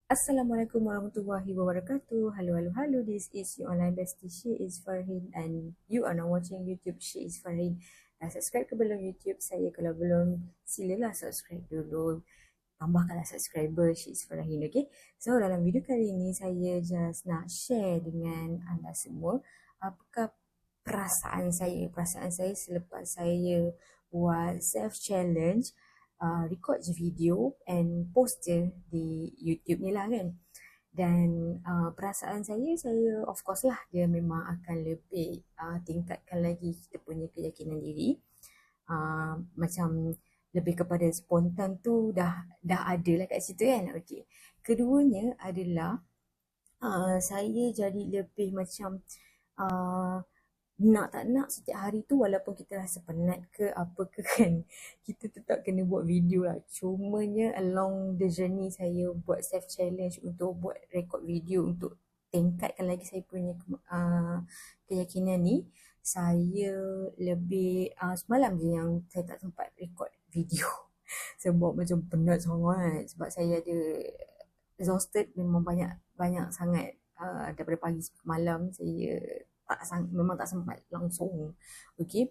Assalamualaikum warahmatullahi wabarakatuh. Halo, this is your online bestie. She is Farhin and you are now watching YouTube. She is Farhin. Dah subscribe ke belum YouTube saya? Kalau belum, silalah subscribe dulu. Tambahkanlah subscriber. She is Farhin, okay? So, dalam video kali ini saya just nak share dengan anda semua apakah perasaan saya selepas saya buat self challenge, record je video and post je di YouTube ni lah kan. Dan perasaan saya of course lah dia memang akan lebih tingkatkan lagi kita punya keyakinan diri. Macam lebih kepada spontan tu dah ada lah kat situ kan. Okey. Keduanya adalah saya jadi lebih macam uh, nak tak nak setiap hari tu walaupun kita rasa penat ke apa ke kan, kita tetap kena buat video lah. Cumanya along the journey saya buat self challenge untuk buat record video untuk tingkatkan lagi saya punya keyakinan ni, saya lebih semalam je yang saya tak sempat record video sebab macam penat sangat, sebab saya ada exhausted memang banyak sangat, daripada pagi sampai malam saya memang tak sempat langsung. Okay.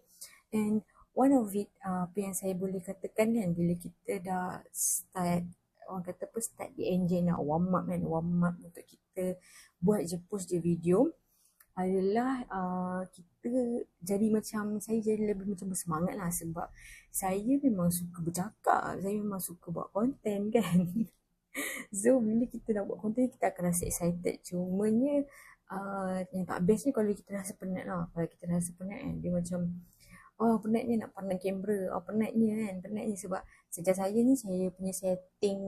And one of it, apa yang saya boleh katakan kan, bila kita dah start, orang kata apa, start the engine, nak warm up untuk kita buat je, post je video, adalah kita jadi macam, saya jadi lebih macam bersemangat lah, sebab saya memang suka bercakap, saya memang suka buat konten kan. So bila kita nak buat konten, kita akan rasa excited. Cumanya yang tak best ni kalau kita rasa penat lah. Kalau kita rasa penat kan, dia macam penatnya nak pandang kamera, penatnya sebab sejak saya ni, saya punya setting,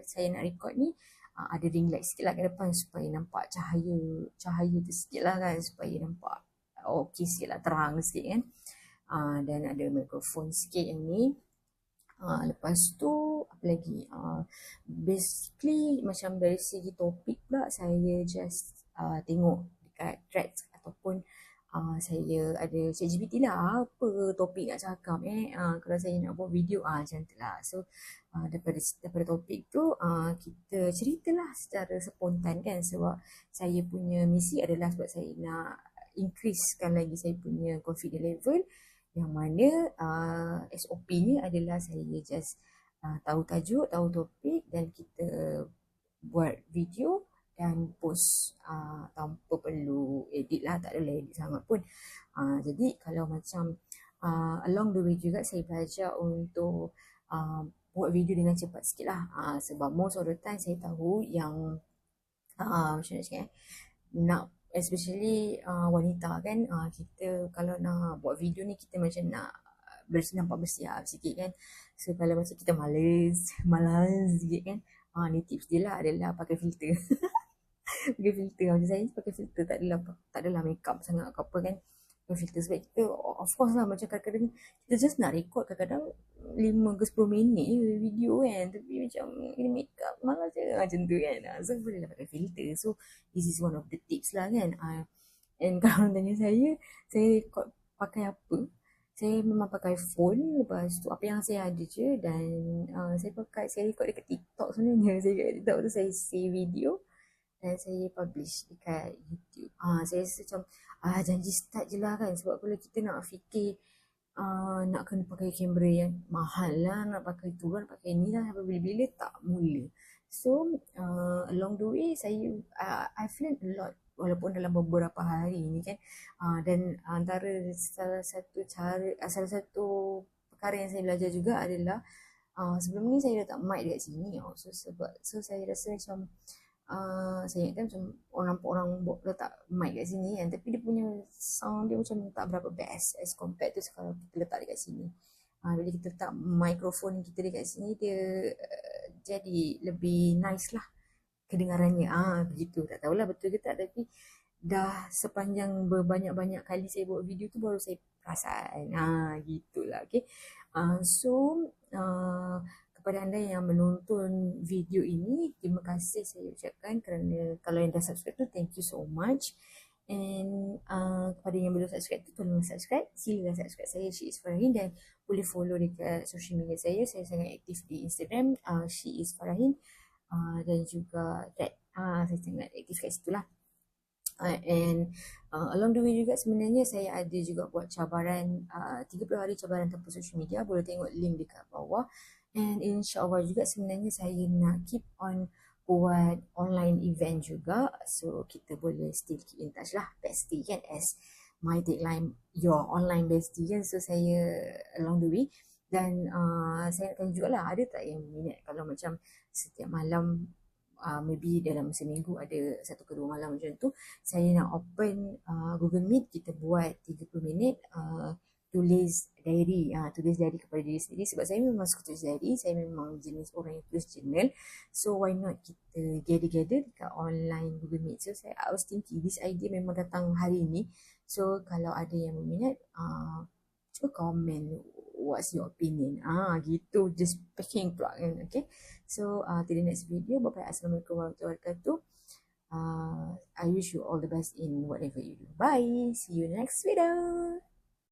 saya nak record ni, ada ring light sikit lah ke depan supaya nampak cahaya tu sikit lah kan, supaya nampak okey sikit lah, terang sikit kan. Dan ada mikrofon sikit yang ni. Lepas tu apa lagi, basically macam dari segi topik pula, saya just tengok dekat threads ataupun saya ada ChatGPT lah, apa topik nak cakap kalau saya nak buat video macam tu lah. So daripada topik tu, kita ceritalah secara spontan kan, sebab saya punya misi adalah sebab saya nak increasekan lagi saya punya confidence level, yang mana SOP-nya adalah saya just tahu tajuk, tahu topik, dan kita buat video dan post tanpa perlu edit lah, tak adalah edit sangat pun. Jadi kalau macam along the way juga saya belajar untuk buat video dengan cepat sikit lah, sebab most of the time saya tahu yang macam mana cakap, nak especially wanita kan, kita kalau nak buat video ni, kita macam nak nampak bersiap sikit kan. So kalau macam kita malas sikit kan, ni tips dia lah adalah pakai filter. Pakai filter, macam saya pakai filter, tak adalah makeup sangat ke apa kan, pakai filter sebab kita of course lah, macam kadang-kadang kita just nak record, kadang-kadang 5 ke 10 minit je video kan, tapi macam ini makeup malas je macam tu kan. So boleh lah pakai filter. So this is one of the tips lah kan. And kalau orang tanya saya record pakai apa, saya memang pakai phone. Lepas tu apa yang saya ada je, dan saya record dekat TikTok sebenarnya. Saya dekat TikTok tu saya save video dan saya publish dekat YouTube. Saya rasa macam janji start je lah kan, sebab kalau kita nak fikir nak kena pakai kamera yang mahal lah, nak pakai tu lah, nak pakai ni lah, sampai bila-bila tak mula. So along the way saya I've learned a lot walaupun dalam beberapa hari ni kan. Dan antara salah satu perkara yang saya belajar juga adalah, sebelum ni saya letak mic dekat sini. So saya rasa macam saya ingatkan macam nampak orang letak mic kat sini kan, tapi dia punya sound dia macam tak berapa best as compared to kalau kita letak dekat sini. Bila kita letak mikrofon kita dekat sini, dia jadi lebih nice lah kedengarannya. Begitu, tak tahulah betul ke tak, tapi dah sepanjang berbanyak-banyak kali saya buat video tu baru saya perasan. Gitulah. Okay. So kepada anda yang menonton video ini, terima kasih saya ucapkan, kerana kalau yang dah subscribe tu, thank you so much. And kepada yang belum subscribe tu, tolong subscribe. Silakan subscribe saya, She is Farahin, dan boleh follow dekat social media saya. Saya sangat aktif di Instagram, She is Farahin. dan juga that saya sangat aktif kat situ lah. And along the way juga sebenarnya saya ada juga buat cabaran 30 hari cabaran tanpa social media, boleh tengok link dekat bawah. And insyaAllah juga sebenarnya saya nak keep on buat online event juga, so kita boleh still keep in touch lah, bestie kan, as my tagline, your online bestie kan. So saya along the way, dan saya nak tanya jugalah, ada tak yang minat kalau macam setiap malam, maybe dalam seminggu ada 1 ke 2 malam macam tu, saya nak open Google Meet, kita buat 30 minit tulis diary kepada diri sendiri, sebab saya memang suka tulis diary, saya memang jenis orang yang tulis journal. So why not kita gather dekat online Google Meet. So I was thinking this idea memang datang hari ni, so kalau ada yang berminat, cuba komen what's your opinion, gitu, just packing plug kan. Okay, so till the next video, bye bye, assalamualaikum warahmatullahi wabarakatuh. I wish you all the best in whatever you do. Bye, see you next video.